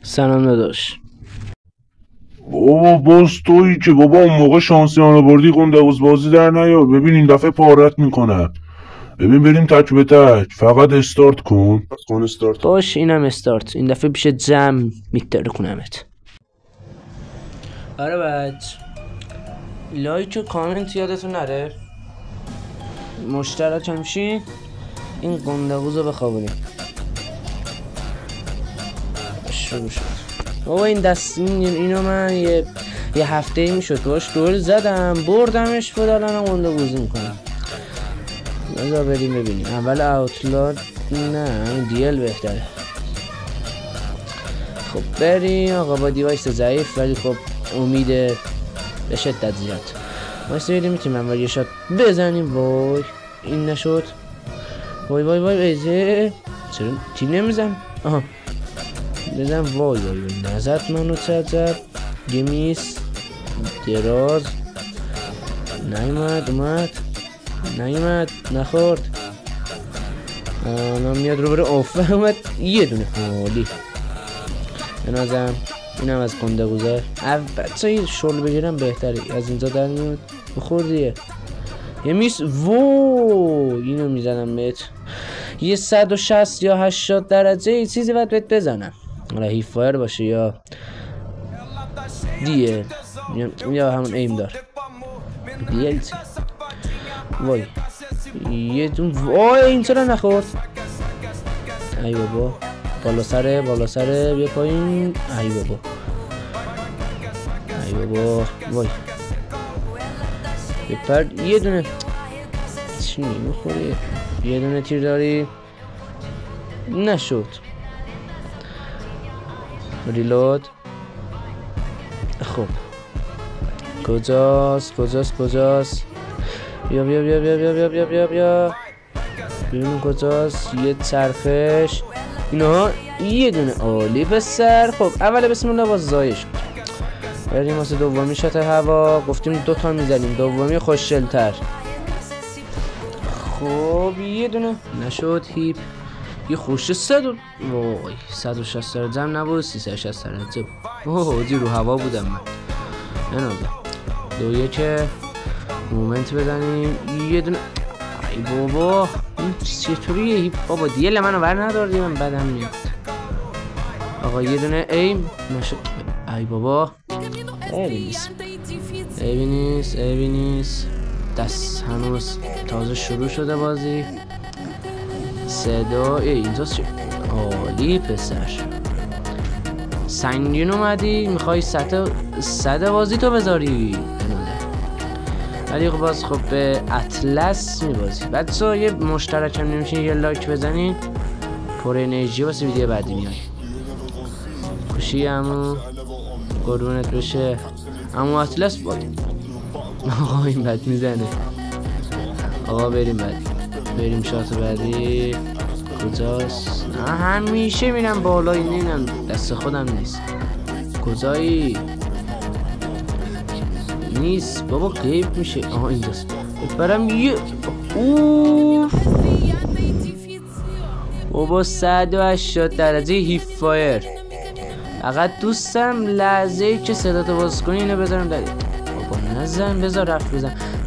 سلام داداش. بابا باز تویی که بابا اون موقع شانسی آن بردی قندقوز بازی در نیار. ببین این دفعه پارت میکنم. ببین بریم تک به تک، فقط استارت کن. استارت. باش اینم استارت. این دفعه پیش جمع میتره کنمت. آره بچ، لایک و کامنت یادتون نره. مشترک هم شین این قندقوز رو بخوابونیم. شروع شد بابا. این دست اینو من یه هفته ای میشد باش دور زدم بردمش بود. الان قندقوزی میکنم. بذار بریم ببینیم. اول اوتلار نه همین دیل بهتره. خب بریم آقا. با دیوایس ضعیف ولی خب امید به شدت زیاد. واسه بریم میتونیم من یه شات بزنیم. وای این نشد. وای وای وای ایزه چرا تیم نمیزن؟ آها بزن. وای وای نزد منو چه گمیس دراز نیومد نخورد. میاد رو بره. آفر اومد یه دونه. حالی بنازم اینم از قندقوزه. بچه شل بگیرم بهتره. از اینجا در میاد بخوردیه یه میس. وای اینو میزنم بهت یه 160 یا 80 درجه یه چیزی باید بهت بزنم. حالا هیفایر باشه یا دیه یا همون ایم دار دیلت. وای یه دون. وای این چرا نخورد؟ ای بابا بالا سره بیا پایین. ای بابا وای بپرد. یه دونه چی میخوری؟ یه دونه تیر داری نشد. ریلود. خب کجاست بیا ببینیم کجاست. یه چرخش اینا یه دونه. عالی پسر. خب اول بسم الله باز زایش بریم واسه دومی شات هوا. گفتیم دوتا میزنیم. دومی خوشگل‌تر. خب یه دونه نشد. هیپ یه خوش 100 وای 160 درجه هم نبود 360 درجه بود. اوه رو هوا بودم من. نه 2-1 مومنت بزنیم. یه دونه. ای بابا این چطوریه هیپ بابا؟ دیل منو بر نداردی. من بدم میاد آقا. یه دونه ایم نشد. ای بابا ایوی نیست. دست هنوز تازه شروع شده بازی. صدا اینجاست. عالی پسر. سنگین اومدی میخوای صد بازی تو بذاری. ولی باز خب به اطلس میبازی. بچه یه مشترک هم نمیشه یه لایک بزنین. پر انرژی واسه ویدیو بعدی میاد. خوشی همون قربونت بشه. اما اطلس بازی. آقا این بد میزنه. آقا بریم شات بعدی. کجاست؟ همیشه میرم بالای. اینم دست خودم نیست. کجایی؟ نیست بابا غیب میشه. آها اینجاست. برم یه اوف بابا 180 درجه هیپ فایر. فقط دوستم لحظه‌ای که صداتو باز کنی اینو بذارم در. بابا نزن. بذار رفت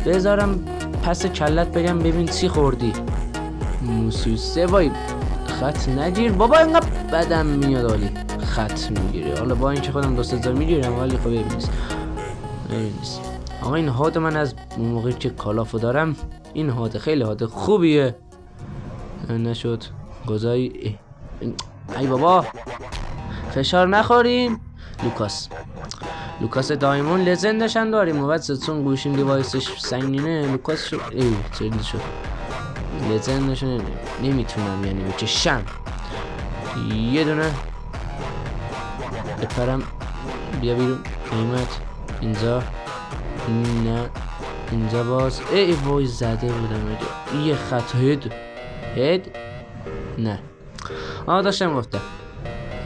بذارم پس کلت بگم ببین چی خوردی. موسوسه. وای خط نگیر بابا. اینقدر بدم میاد. عالی خط میگیری. حالا با اینکه خودم 2-3 میگیرم ولی خب ببینیست. آقا این هاد من از موقعی که کالافو دارم این هاد خیلی هاد خوبیه. نشد. گذاری. ای بابا فشار نخوریم. لوکاس دایمون لزندشن داریم و بعد چون گوشیم دیوایسش سنگینه لوکاس شد. چرا شد لزندشون نمیتونم یعنی بکشم. یه دونه بپرم. بیا بیرون. قیمت اینجا نه اینجا باز. ای وای زده بودم اینجا. یه خط هد نه داشتم گفتم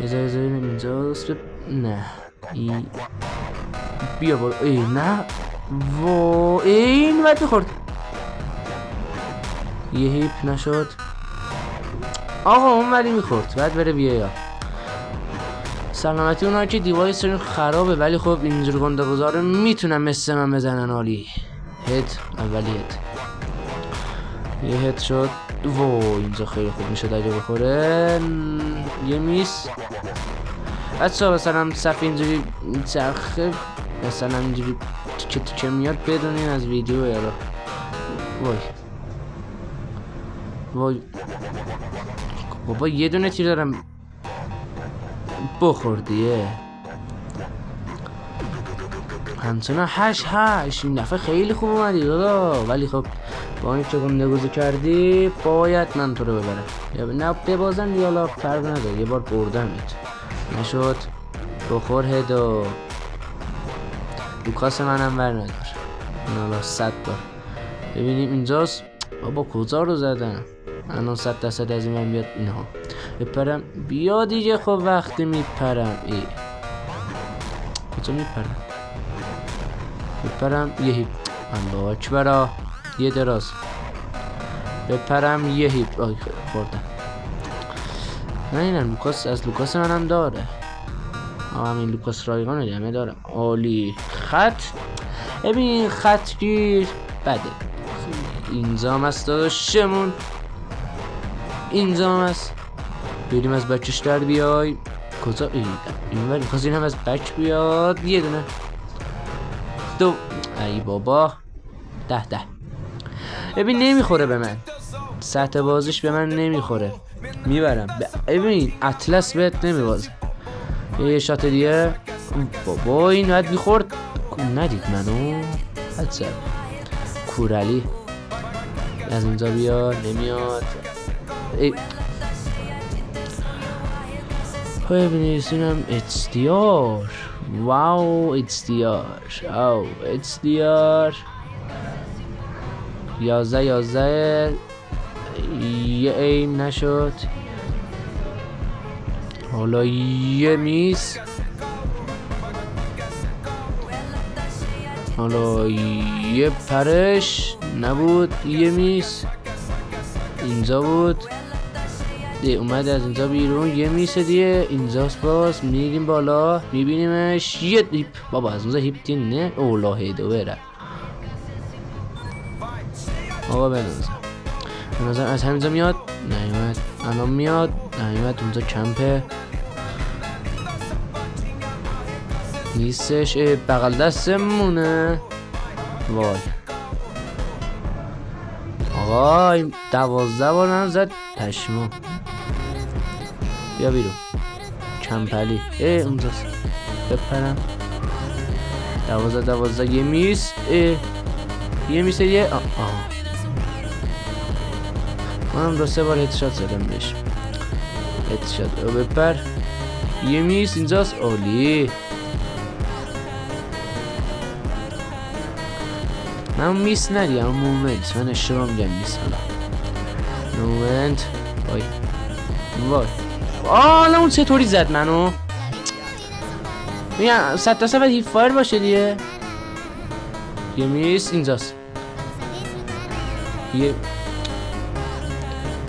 یه اینجاست. نه بیا برو. نه وای این وقت میخورد. یه هیپ نشد. آقا اون ولی میخورد. بعد بره بیا سلامتی اونایی که دیوایسشون خرابه ولی خب اینجور گنده‌گوزا رو میتونن مثل من بزنن. عالی. هد، اولی هد. یه هد شد. وای اینجا خیلی خوب میشه اگه بخوره. یه میس. بچه‌ها مثلا صفحه اینجوری چرخه مثلا اینجوری که میاد بدونین از ویدیو یارو. وای بابا یه دونه تیر دارم بخوردیه. همچنان 8 این دفعه خیلی خوب اومدی دادا، ولی خب با این که گنده‌گوزی کردی باید من تو رو ببرم یا نه ببازن یا حالا فرق نداره، یه بار بردمت نشد. بخور هدو. لوکاس منم بر ندار این حالا 100 بار. ببینیم اینجاست. بابا کجا رو زدم الان 100% از این من بیاد اینها بپرم. بیا دیگه خب وقتی میپرم کجا میپرم؟ بپرم یه هیپ. الله اکبر. یه دراز بپرم یه هیپ. آی خوردم. نه لوکاس از لوکاس منم داره. همین لوکاس رایگان رو همه دارم. عالی. خط. ببین خطگیر بده. اینجا هم هست داداشمون. اینجا هم هست. بریم از بچش در بیای. کجا این ولی میخواست این هم از بچ بیاد. یه دونه دو. ای بابا 10. ببین نمیخوره به من. سطح بازیش به من نمیخوره. میبرم. ببین اطلس بهت نمیبازه. یه شات دیگه. بابا این باید میخورد. ندید منو. حدسه کورالی از اینجا بیا. نمیاد. ببینیستونم HDR. واو HDR. او HDR 11 یه ایم نشد. حالا یه میس. حالا یه پرش نبود. یه میس اینجا بود. اومد از اینجا بیرون. یه میس دیگه اینجاست. باز میریم بالا میبینیمش. یه هیپ. بابا از اونجا هیپ دین نه. اولا هیدو بره. آقا بنازم از همینجا میاد. نیومد. الان میاد. نیومد. اونجا کمپه نیستش. بغل دستمونه. وای آقا 12 بار من زد پشمو. بیا بیرون کمپلی. اونجاست. بپرم 12 یه میس. یه میس یه منم 2-3 بار هدشات زدم بهش. هدشات بپر. یه میس اینجاست. عالی. من میس ندیم مومنت. من اشتباه میگم میس. حالا مومنت. وای نه اون چطوری زد منو. میگم 100% باید هیپ فایر باشه دیگه. یه میس اینجاست. یه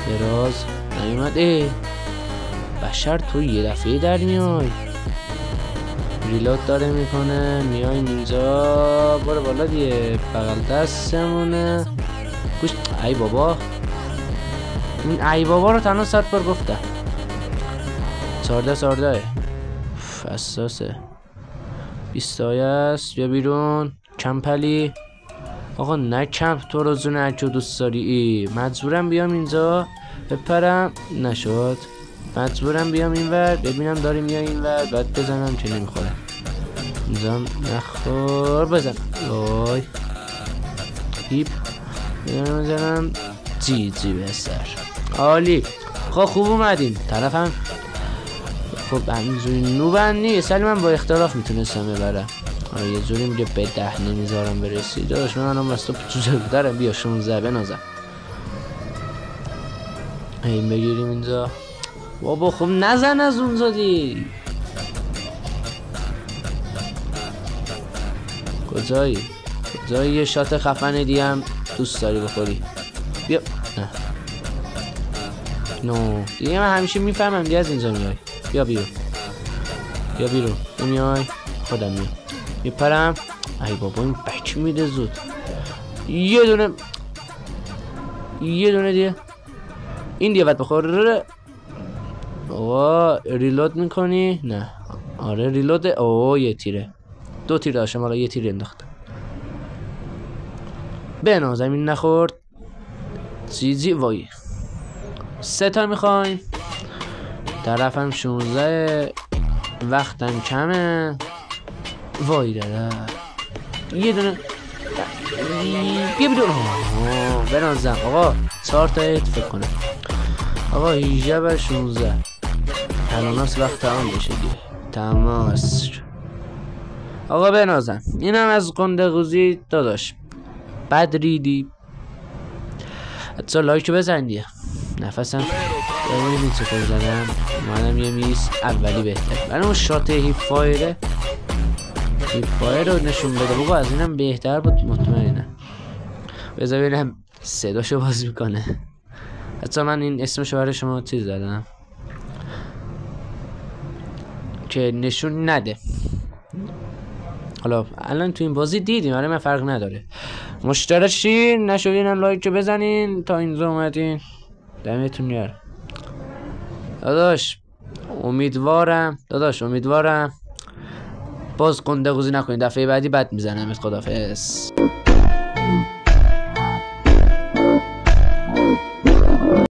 دراز نیومد. بشر تو یه دفعه در میای. ریلود داره میکنه. میاین اینجا. برو بالا دیگه. بغل دستمونه. گوش. ای بابا این ای بابا رو تنها 100 بار گفتم. 14 اساسه 20 است. بیا بیرون کمپلی. آقا نه کمپ تو رو زونه هرچو دوست داری. مجبورم بیام اینجا بپرم. نشد. مجبورم بیام اینور ببینم داری میای اینور بعد بزنم که نمیخوره. اینجا نخور. بزن. وای هیپ بزنم. جی به سر. عالی. خب خوب اومدین. طرفم خب همینجوری نوبن نیست ولی من با اختلاف میتونستم ببرم. یه جوری میگه به 10 نمیذارم برسی. داداش منم بسته تو دارم. بیا 16 بنازم. این بگیریم اینجا. بابا خب نزن از اونجا دی. کجایی یه شات خفن دی هم دوست داری بخوری. بیا. نه نو دیگه من همیشه میفهمم دیگه از اینجا میای. بیا بیرون. بیا بیرون. نمیای؟ خودم میام. میپرم. ای بابا این بک میده زود. یه دونه دیگه. این دیگه باید بخور. ریلود میکنی؟ نه. آره ریلود. یه تیره. 2 تیر داشتم حالا یه تیر انداختم. به نازمین نخورد. چیزی وای. 3 تا میخوایم. طرفم 16. وقتم کمه. وای دادا. یه دونه. بیا بیرون. بنازم آقا 4 تا فکر کنم. آقا 18 بر 16. الاناس وقت تمام بشه دیگه. تماس. آقا بنازم. اینم از قندقوزی داداش. بد ریدی. حتی لایک بزن دیگه. نفسم ببینید چه کار زدم. اومدم یه میز اولی بهتر. برای اون شات هیپ فایر رو نشون بده. بابا از اینم بهتر بود مطمئنم. بذار ببینم صداشو باز میکنه. حتی من این اسمشو برای شما چیز دادم که نشون نده. حالا الان تو این بازی دیدیم. آره من فرق نداره. مشترک شین نشدین لایک بزنین تا اینجا اومدین. دمتون گرم داداش. امیدوارم باز قندقوزی نکنین. دفعه بعدی بد میزنم. خدافظ.